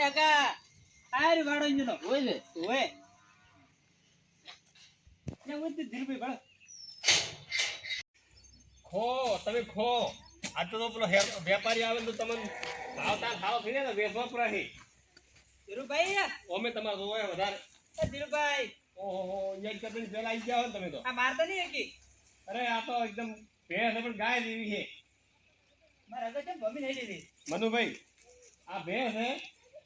કાકા આરે વાડો ઇંજનો હોય ને હોય ને ઉત ધીરભાઈ વાળો ખો તમે ખો આ તો પેલો વેપારી આવે તો તમને ભાવતા ભાવ થઈ જાય ને વેચવા પડે ધીરુભાઈ ઓમે તમારે જોવાય વધારે ધીરુભાઈ ઓહો એક કપડી પેલા આવી ગયા ને તમે તો આ મારતા નહીં એકી અરે આ તો એકદમ ભેંસ પણ ગાય જેવી છે મારા આગળ છે ભમી નહીં લીધી મનુભાઈ આ ભેંસ છે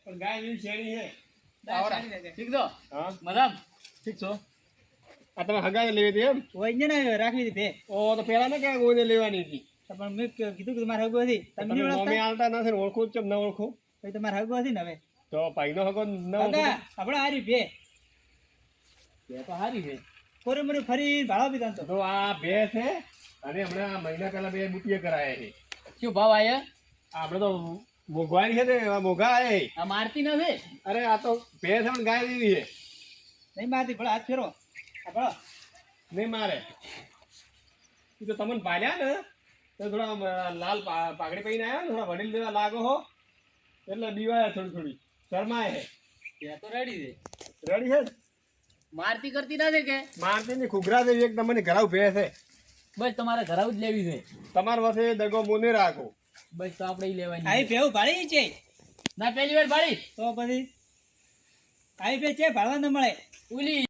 પણ ગાય જેવી શેરી છે ઠીક તો હા મજામ ઠીક છો આ તમે હગાઈ લેવી હતી એમ હોય ઇંજન રાખવી હતી ભે ઓ તો પેલા ને ક્યાં કોઈને લેવાની હતી પણ મેં કીધું કે મારા હગો હતી તમે નહીં તમે ઓળખતા આવતા નથી ને ઓળખું જ ન ઓળખું ભાઈ તમારા હગો હતી ને હવે તો ભાઈનો હગો ન કાકા આપણે હારી ભે બે તો હારી છે કોરે મને ફરી ભાડો પીધા તો તો આ ભેંસ છે અને હમણાં મહિના પહેલા બે બુટીએ કરાયા છે શું ભાવ આયા આપણે તો મોઘવારી છે ને મોઘા આવે આ મારતી નથી અરે આ તો ભેંસ પણ ગાય જેવી છે નહીં મારતી ભલે હાથ ફેરો આ ભલો નહીં મારે એ તો તમને પાડ્યા ને તો થોડા લાલ પાઘડી પહેરીને આવ્યા ને થોડા વડીલ જેવા લાગો હો એટલે દીવાયા થોડી થોડી શરમાય છે ત્યાં તો રેડી છે રેડી છે મારતી કરતી નથી કે મારતી ની ખુગરા જેવી એક તમને ઘરાવ ભેંસ છે બસ તમારે ઘરાવ જ લેવી છે તમારા પાસે દગો મુને રાખો બસ તો આપણે લેવાની આવી ભેવ ભાડી છે ના પહેલી વાર ભાડી તો પછી આવી ભે છે ભાડવા ન મળે ઉલી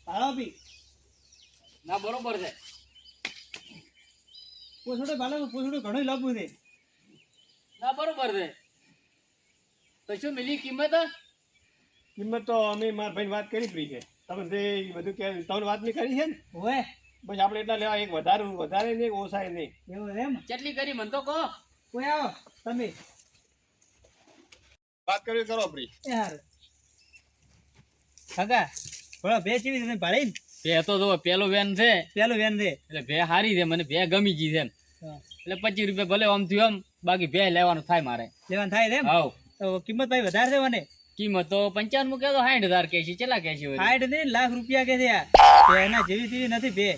ભાડો બી ના બરોબર છે પૂછડો ભાડો પૂછડો ઘણો લાભું છે ના બરોબર છે તો શું મિલી કિંમત કિંમત તો અમે મારા ભાઈ વાત કરી પડી છે તમે જે બધું કે તમને વાત નહીં કરી છે ને હોય બસ આપણે એટલા લેવા એક વધારે નહીં ઓછાય નહીં એવું એમ કેટલી કરી મન તો કહો કોઈ આવો તમે વાત કરવી કરો આપણી યાર કાકા ભલા ભે ચીવી તમે ભાડી ભે તો જો પેલો વેન છે એટલે ભે હારી છે મને ભે ગમી ગઈ છે એમ એટલે 25 રૂપિયા ભલે આમ થયું આમ બાકી ભે લેવાનું થાય મારે લેવાનું થાય એમ હાવ તો કિંમત ભાઈ વધારે છે મને કિંમત તો 55 મૂકે તો 60,000 કે છે કેટલા કે છે 60 ને લાખ રૂપિયા કે છે યાર એના જેવી તેવી નથી ભે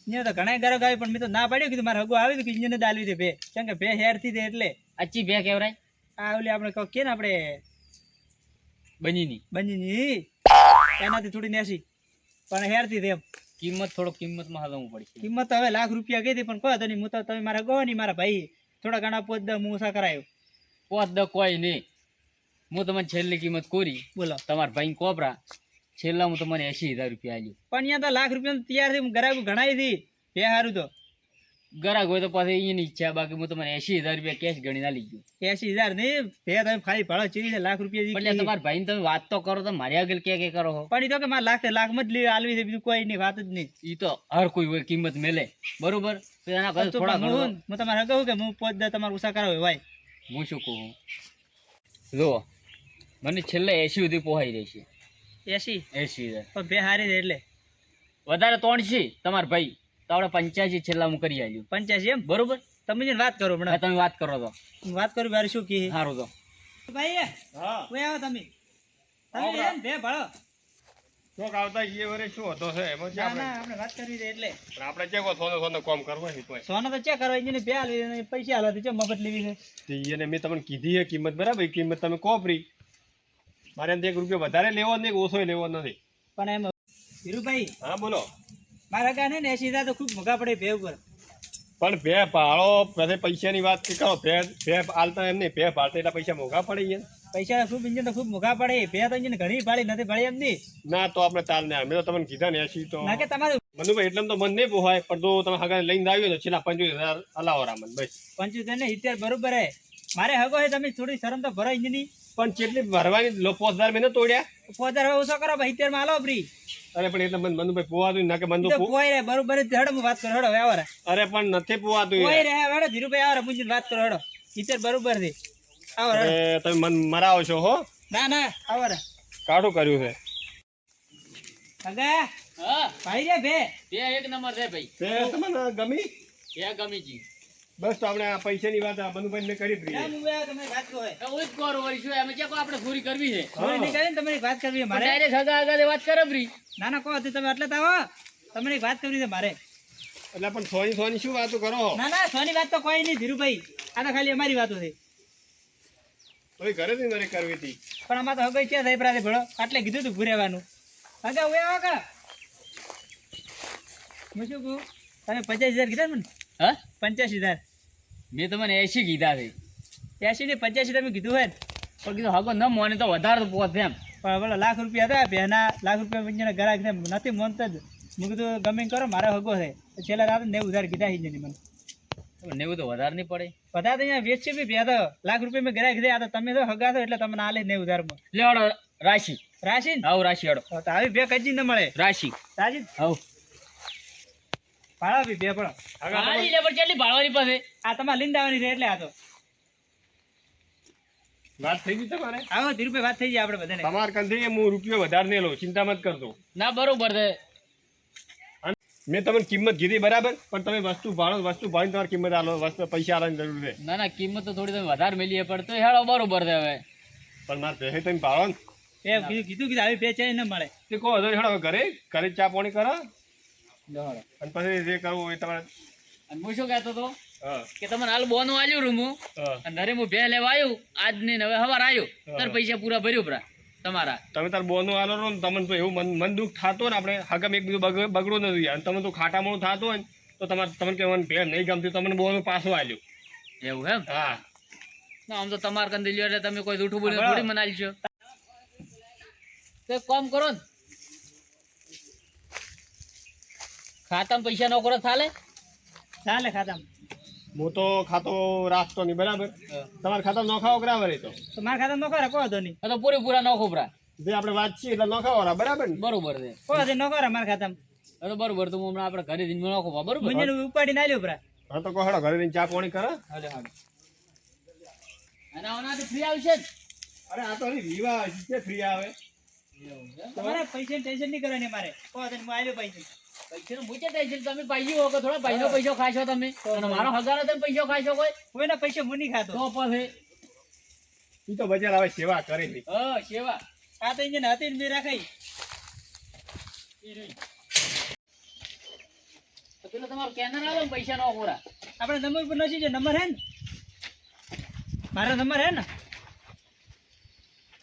ને તો ઘણા ગરગ આવી પણ મેં તો ના પાડ્યું કીધું મારે હગો આવી કે ઇન્જિન દાલવી છે ભે કેમ કે ભે હેર થી એટલે અચ્છી ભે કેવરાય આ ઓલી આપણે કે ને આપણે બનીની એનાથી થોડી નેસી પણ હેર થી એમ કિંમત કિંમતમાં હાલવું પડશે કિંમત હવે લાખ રૂપિયા કીધી પણ કોઈ તો નહીં હું તો તમે મારા ગો નહીં મારા ભાઈ થોડા ઘણા પોત દ મૂસા કરાયો પોત દ કોઈ નહીં હું તમને છેલ્લી કિંમત કોરી બોલો તમારા ભાઈ કોપરા છેલ્લા હું તમને 80,000 રૂપિયા આલ્યું પણ અહીંયા તો લાખ રૂપિયા તૈયાર થી ગરાક ગણાય હતી બે સારું તો ગરાક હોય તો પાછી એની ઈચ્છા બાકી હું તમને 80,000 રૂપિયા કેશ ગણી ના લીધું 80,000 નહીં બે તમે ખાલી ભાડો ચીરી છે લાખ રૂપિયા એટલે તમારા ભાઈ તમે વાત તો કરો તો મારી આગળ કે કરો પણ એ તો કે મારે લાખ માં જ આલવી છે બીજું કોઈ નહીં વાત જ નહીં એ તો હર કોઈ હોય કિંમત મેલે બરોબર થોડા હું તમારે કહું કે હું પોત તમારે ઉષા કરાવે ભાઈ હું શું કહું જો મને છેલ્લે 80 સુધી પહોંચાઈ રહેશે 80,000 પણ બે હારી છે એટલે વધારે 300 તમારા ભાઈ તો આપણે 85 છેલ્લા હું કરી આલ્યું 85 એમ બરોબર તમે જેને વાત કરો પણ તમે વાત કરો તો વાત કરું બારે શું કી સારું તો ભાઈ હા કોઈ આવો તમે એમ બે ભાડો શોખ આવતા એ વરે શું હતો છે એમાં ના ના આપણે વાત કરી છે એટલે આપણે ચેકો સોનો કામ કરવો છે કોઈ સોનો તો ચેક કરવા એને બે આલવી પૈસા આલવાથી છે મફત લેવી છે એને મેં તમને કીધી છે કિંમત બરાબર કિંમત તમે કોપરી મારે એમ 1 રૂપિયો વધારે લેવો ને ઓછો લેવો નથી પણ એમ ધીરુભાઈ હા બોલો મારા ગાને ને 80,000 તો ખૂબ મોંઘા પડે ભે ઉપર પણ ભે ભાડો પછી પૈસાની વાત કરો ભે હાલતા એમ નહીં ભે ભાડતા એટલા પૈસા મોંઘા પડે પૈસા ખૂબ ઇન્જિન તો ખૂબ મોંઘા પડે ભે તો ઇન્જિન ઘણી ભાડી નથી ભાડી એમ નહીં ના તો આપણે તાલ ને મેં તો તમને કીધા ને 80 તો ના કે તમારું મનુભાઈ એટલે તો મન નહીં પોહાય પણ તો તમે હગા લઈને આવ્યો તો છેલ્લા 25,000 અલાવો રામન બસ 75 ને 70 બરોબર હે મારે હગો હે તમે થોડી શરમ તો ભરો ઇન્જિન ની પણ કેટલી ભરવાની 5000 મેં તોડ્યા 5000 હવે ઓછો કરો ભાઈ 70 માં આલો ફ્રી અરે પણ એટલે મનુભાઈ પોવાતું ના કે મન તો પોઈ રે બરોબર જ હેડો વાત કરો હેડો આવરે અરે પણ નથી પોવાતું પોઈ રે હેડો ધીરુભાઈ આવરે મુંજી વાત કરો હેડો 70 બરોબર છે આવરે તમે મન મરાવો છો હો ના ના આવરે કાઠું કર્યું છે હગા હા ભાઈ રે બે એક નંબર છે ભાઈ તે તમને ગમી ગમી જી બસ તો આપણે આ પૈસાની વાત મનુભાઈ ને કરી દીધી તમે વાત કરો ઓય કરો વળી શું અમે કે આપણે પૂરી કરવી છે પૂરી નહીં કરીને તમારી વાત કરવી છે મારે ડાયરેક્ટ હગા હગા વાત કરો ફ્રી ના ના કહો તમે એટલે તો આવો તમારી વાત કરવી છે મારે એટલે પણ સોની શું વાતો કરો ના ના સોની વાત તો કોઈ નહીં ધીરુભાઈ આ તો ખાલી અમારી વાતો છે હવે ઘરે જ મારે કરવી હતી પણ આમાં તો હવે ક્યાં થાય પ્રાતે ભળો આટલે કીધું તું ભૂરેવાનું આગા હવે આવો કા હું શું કહું તમે 50,000 કીધા ને મને હા 85,000 મેં તમને 80 કીધા છે 80 ને 85 તમે કીધું હોય ને પણ કીધું હગો ન મોને તો વધારે તો પહોંચે એમ પણ બોલો લાખ રૂપિયા હતા પહેના લાખ રૂપિયા બીજાના ઘરાક છે નથી મોનતા જ મેં કીધું ગમે એમ કરો મારો હગો છે તો છેલ્લા રાતે 90,000 કીધા છે મને 90 તો વધારે નહીં પડે બધા તો અહીંયા વેચશે બી બે તો લાખ રૂપિયા મેં ઘરાક છે આ તો તમે તો હગા છો એટલે તમને આલે 90,000 માં લેવાડો રાશિ રાશિ ને આવ રાશિ હાડો તો આવી બે કજી ન મળે રાશિ રાશિ આવ ભાડા બી બે પણ આલી લેબર કેટલી ભાળવાની પાસે આ તમારે લીંદાવાની છે એટલે આ તો વાત થઈ ગઈ તમારે આવો ધીરુભાઈ વાત થઈ જાય આપણે બધાને તમાર કંથી હું રૂપિયો વધારે નહીં લઉં ચિંતા મત કરતો ના બરોબર છે મેં તમને કિંમત કીધી બરાબર પણ તમે વસ્તુ ભાડો વસ્તુ ભાડીને તમારે કિંમત આલો વસ્તુ પૈસા આલવાની જરૂર છે ના ના કિંમત તો થોડી તમે વધારે મેલી પણ તો હેડો બરોબર છે હવે પણ મારે પૈસા તમે ભાડો ને એ કીધું આવી બે ચાઈ ન મળે તે કહો હજો હેડો ઘરે ઘરે ચા પાણી કરો અને પછી જે કરવું એ તમારે અને હું શું કહેતો હતો હા કે તમને હાલ બોનું આલ્યું રૂમ હા અને ઘરે હું બે લેવા આવ્યું આજ ને હવે હવાર આવ્યું તાર પૈસા પૂરા ભર્યું પરા તમારા તમે તાર બોનો આલો ને તમને તો એવું મન દુઃખ થતો ને આપણે હકમ એક બીજું બગડો નથી અને તમે તો ખાટામણું થતું હોય ને તો તમારે તમને કહેવાનું ભેર નહીં ગમતી તમને બોનો પાછો આલ્યો એવું એમ હા ના આમ તો તમારે કંઈ લ્યો એટલે તમે કોઈ જૂઠું બોલીને થોડી મનાલી છો તો એક કામ કરો ને ખાતામાં પૈસા નો કરો ચાલે ચાલે ખાતામાં હું તો ખાતો રાખતો નહીં બરાબર તમારા ખાતા નોખાવો કરાવે તો તો મારા ખાતામાં નોકરા કહો તો નહીં આ તો પૂરેપૂરા નો ખોપરા જે આપણે વાત છીએ એટલે નોખાવો બરાબર ને બરોબર છે કહો તો નોકરા મારા ખાતામાં આ તો બરોબર તો હું હમણાં આપણે ઘરે જઈને નો ખોપા બરોબર મુંજે ઉપાડીને આલ્યો પરા હા તો કહો હેડો ઘરે જઈને ચા પાણી કરો હાલે હાલે અને આવનાથી ફ્રી આવશે જ અરે આ તો રીવા છે ફ્રી આવે તમારે પૈસા ટેન્શન નહીં કરવાની મારે કહો તો હું આલ્યો પૈસા પૈસાનું મૂચે ટેન્શન તમે પાઈ હો કે થોડા ભાઈનો પૈસો ખાશો તમે અને મારો હગારો તમે પૈસો ખાશો કોઈ કોઈના પૈસા હું નહીં ખાતો તો પછી ઈ તો બજાર આવે સેવા કરે છે હા સેવા આ તો ઇન્જિન હતી ને મેં રાખાઈ તો પેલો તમારો કેનર આવે ને પૈસા નો પૂરા આપણે નંબર પર નથી જે નંબર હે ને મારો નંબર હે ને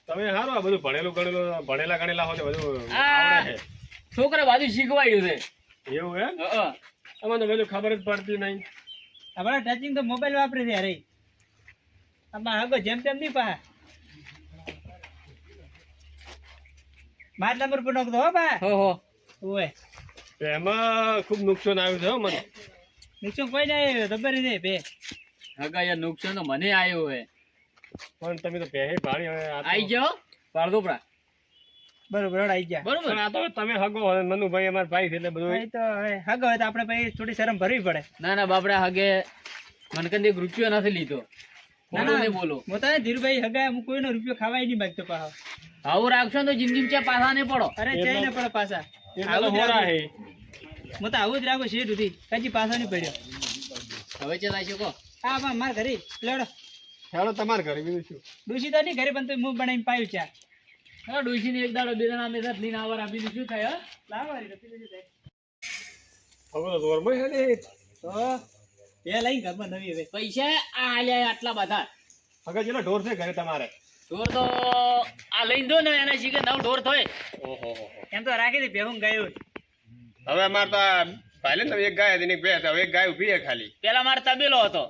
તમે હારો આ બધું ભણેલા ગણેલા હોય તો બધું આ આવડે છોકરા બાજુ શીખવાડ્યું છે છે એવું એમ હા અમને તો બધું ખબર જ પડતી નહીં આપણે ટચિંગ તો મોબાઈલ વાપરે છે યાર આમાં હગો જેમ તેમ નહીં પા મારા નંબર પર નોખતો હો બા હો ઓય તો એમાં ખૂબ નુકસાન આવ્યું છે હો મને નીચું કોઈ નહીં ખબર નહીં બે હગા યાર નુકસાન તો મને આવ્યું હે પણ તમે તો પહેરી ભાડી હવે આ તો- આઈ જાઓ પારદોપરા બરોબર હળ આવી ગયા બરોબર પણ આ તો તમે હગો હવે મનુભાઈ અમારા ભાઈ છે એટલે બધું ભાઈ તો હવે હગો હોય તો આપણે પછી થોડી શરમ ભરવી પડે ના ના બાપડા હગે મને કંઈ એક રૂપિયો નથી લીધો ના બોલો નહીં બોલો હું તો ધીરુભાઈ હગા હું કોઈનો રૂપિયો ખાવાય નહીં માંગતો પાછો આવું રાખશો ને તો જિંદગી ચા પાછા નહીં પડો અરે જઈ ને પડે પાછા એટલા તો હોરા હે હું તો આવું જ રાખું શેર સુધી કજી પાછો નહીં પડ્યો હવે છે થાય શકો હા બા માર ઘરે લેવડો ચાલો તમારે ઘરે બીજું શું ડૂસી તો નહીં ઘરે પણ તો હું બનાવીને પાયું ચા હા ડોશીને એક દાડો બે જણા અમે સાથે લઈને આવાર આપીને શું થાય હા લાવો હારી તો પીલું શું થાય હવે તો દોરમાં છે ને તો બે લઈ ઘરમાં નવી હવે પૈસા આ આલ્યા આટલા બધા હગા જેટલા ઢોર છે ઘરે તમારે ઢોર તો આ લઈને દો ને એના શીખે નવ ઢોર થાય ઓહો એમ તો રાખી દે ભેગું ગયું હવે અમારે તો આ ભાઈ લે ને એક ગાય હતી ને એક બે હતી હવે એક ગાય ઉભી છે ખાલી પેલા મારે તબેલો હતો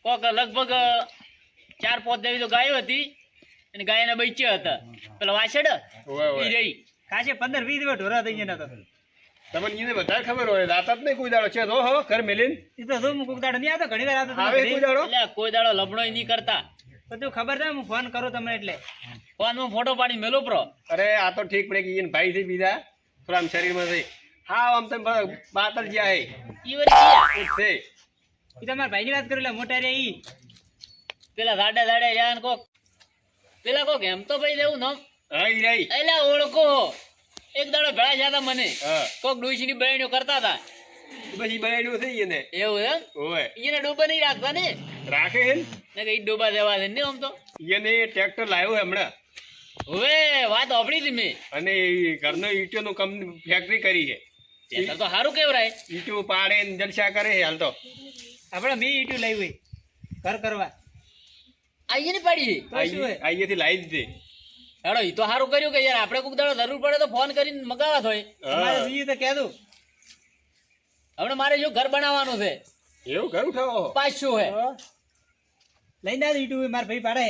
કોક લગભગ 4-5 જેવી તો ગાયો હતી અને ગાયના બચ્ચા હતા પેલા વાછડ ઓય ઈ રહી ખાસે 15-20 દિવસ ઢોરા થઈ ગયા તો તમને એને બધા ખબર હોય રાત જ નહીં કોઈ દાડો છે તો હો ઘર મેલીને એ તો શું હું કોક દાડો નહીં આવતો ઘણી વાર આવતો આવે કોઈ દાડો એટલે કોઈ દાડો લબડો નહીં કરતા બધું ખબર છે હું ફોન કરું તમને એટલે ફોનમાં ફોટો પાડી મેલો પ્રો અરે આ તો ઠીક પડે કે એને ભાઈ છે બીજા થોડા આમ શરીરમાં છે હા આમ તમે બાતર જ્યાં હે ઈ વળી ગયા એ છે એ તમારા ભાઈની વાત કરું એટલે મોટા રે ઈ પેલા દાડા દાડા યાન કોક પેલા કોક એમ તો ભાઈ દેવું નામ હા ઈ રહી એટલે ઓળખો એક દાડો ભેળા જતા મને હા કોક ડોશીની બહેણીઓ કરતા હતા પછી બનાવ્યું છે એને એવું એમ ઓય એને ડોબા નહીં રાખતા ને રાખે હે ને કઈ ડોબા દેવા છે ને આમ તો એને ટ્રેક્ટર લાવ્યો હમણાં હવે વાત સાંભળી હતી મેં અને ઈ ઘરનો ઈંટોનું કંપની ફેક્ટરી કરી છે ટ્રેક્ટર તો સારું કેવરાય ઈંટો પાડે ને જલસા કરે છે હાલ તો આપણે મેં ઈટું લાવી ઘર કરવા આઈએ ની પાડી તો શું હે? અહીંયાથી લાવી દીધી. હેડો ઈ તો સારું કર્યું કે યાર આપણે કોઈક દાડો જરૂર પડે તો ફોન કરીને મગાવા થોય. તમારે હા. બીજું તો કહે દઉં હમણાં મારે જો ઘર બનાવવાનું છે એવું ઘર ઉઠાવો. 500 હે. લઈને આવી યુટ્યુબ મારા ભાઈ પાડે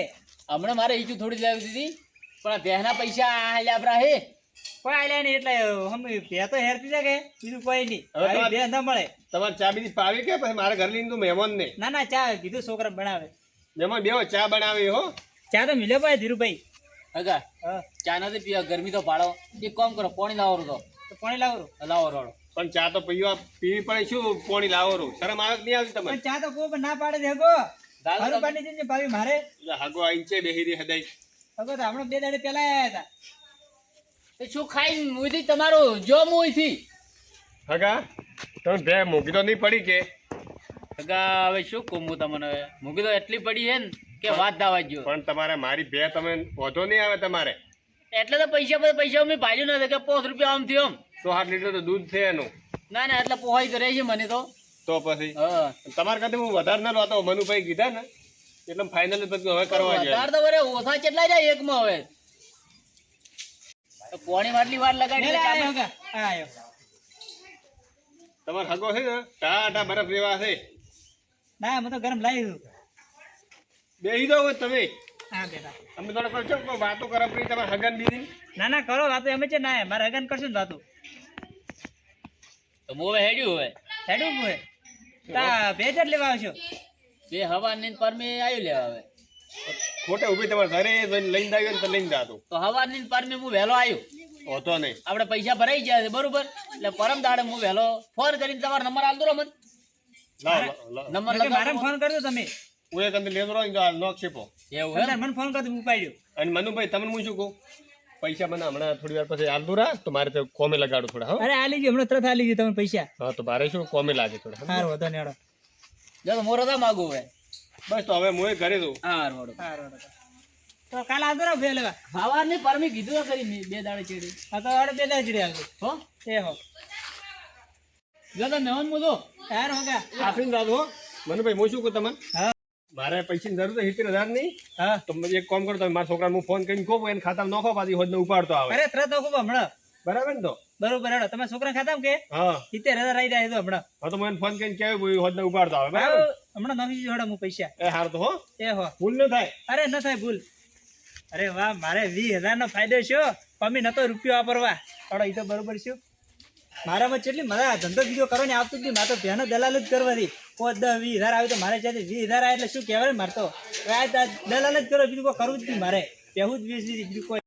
હમણાં મારે ઈચું થોડી લાવી દીધી પણ આ ભેહના પૈસા આલ્યા આપણા હે. કોઈ આલ્યા નહીં એટલે હમ બે તો હેરતી છે કે બીજું કોઈ નહીં હવે આવી તમારે- બે ન મળે તમારે ચા બીજી પાવી કે પછી મારા ઘર લઈને તું મહેમાન ને ના ના ચા કીધું છોકરા બનાવે મહેમાન બેહો ચા બનાવી હો. ચા તો મિલ્યો ભાઈ ધીરુભાઈ હગા હા ચા નથી પીવા ગરમી તો પાડો એક કામ કરો પાણી લાવો તો તો પાણી લાવો લાવો રોડો. પણ ચા તો પીવી પડે શું પોણી લાવો રું શરમ આવે કે નહીં આવતી તમને? પણ ચા તો કોઈ પણ ના પાડે છે હગો દાદા મારું પાણી છે ને ભાભી મારે એટલે હાગો આ ઈંચે બેહી રહી હદાઈ. હગો તો હમણાં 2 દાડે પહેલા આયા હતા એ શું ખાઈ મુઈથી તમારું જો મુઈથી હગા તમે બે મૂકી તો નહીં પડી કે? હગા હવે શું કહું હું તમને હવે મૂકી તો એટલી પડી છે ને કે વાત દાવા જો. પણ તમારે મારી બે તમે વધો નહીં આવે તમારે. એટલે તો પૈસા મેં ભાજ્યું નથી કે 5 રૂપિયા આમ થયો આમ. 108 લીટર તો દૂધ છે એનું. ના ના એટલે પોહાઈ તો રહે છે મને તો. તો પછી હા તમારા કરતા હું વધારે ના લોતો મનુભાઈ કીધા ને એટલે ફાઇનલ બધું હવે કરવા વધારે જાય. તો વરે ઓછા કેટલા જાય એકમાં હવે તો પોણી માટલી વાર લગાડી મેલે એટલે આયો ચાલે. હગા આયો તમારે હગો છે ને ટાટા બરફ જેવા છે. ના હું તો ગરમ લાવી દઉં બેહી દો હવે તમે. હા બેટા અમે થોડા કરશો કોઈ વાતો કરો પછી તમારે હગન બીજી. ના ના કરો વાતો એમ છે ના મારે હગન કરશું ને વાતો તો હું હવે હેડ્યું હવે હેડું હોય તા બે જ લેવા આવશો બે હવા ની પર મેં આવ્યું લેવા હવે ખોટે ઊભી તમારે ઘરે જઈને લઈને આવ્યો ને તો લઈને જાતો તો હવા ની પર મેં હું વહેલો આવ્યો હોતો નહીં. આપણે પૈસા ભરાઈ ગયા છે બરોબર એટલે પરમ દાડે હું વહેલો ફોન કરીને તમારો નંબર આલ દો મને લાવ લાવ નંબર નકર મારે લગાવો ફોન કરજો તમે હું એક અંદર લેતો રહું તો આ નોક છેપો. એવું એમ અંદર મને ફોન કરજો હું ઉપાડ્યો અને મનુભાઈ તમને હું શું કહું પૈસા મને હમણાં થોડી વાર પછી આલતું રાખ તો મારે તો કોમે લગાડું થોડા. હા અરે આ લીજો હમણાં તરત આ લીજો તમે પૈસા હા તો મારે શું કોમે લાગે થોડા. સારું વધો ને હેડો જો મોરો તો માગું હવે બસ તો હવે હું એ ઘરે દઉં. હા રોડો સારું હેડો તો કાલ આવતો રહો બે લેવા હવા ની પર મેં કીધું તો ખરી મેં 2 દાડે ચેડી હા તો હવે 2 દાડે ચડી આવજો હો એ હો જો તો મેહન મુદો યાર હોગા આફરીન રાત હો મનુભાઈ હું શું કહું તમને હા મારે પૈસાની જરૂર છે 70,000 ની. હા તો મને એક કામ કરો તમે મારા છોકરાને હું ફોન કરીને કહું એને ખાતામાં નાખો પાછી હોદને ઉપાડતો આવે. અરે તરત તો ખૂબ હમણાં બરાબર ને તો? બરોબર હેડો તમે છોકરા ખાતા કે હા 70,000 આવી જાય તો હમણાં હા તો હું એને ફોન કરીને કહેવું હોદને ઉપાડતો આવે. બરાબર હમણાં નાખી દીધો હેડો હું પૈસા એ હાર તો હો એ હો ભૂલ ન થાય. અરે ન થાય ભૂલ અરે વાહ મારે 20,000 નો ફાયદો છે પમી નતો રૂપિયો વાપરવા હેડો ઈ તો બરોબર છે મારામાં કેટલી મજા આવે ધંધો બીજો કરો ને આવતું જ નહીં મારે તો બેનો દલાલ જ કરવાની 5-10-20,000 આવે તો મારે ત્યાંથી 20,000 આવે એટલે શું કહેવાય મારે તો દલાલ જ કરો બીજું કોઈ કરવું જ નહીં મારે પહેવું જ 20,000 બીજું કોઈ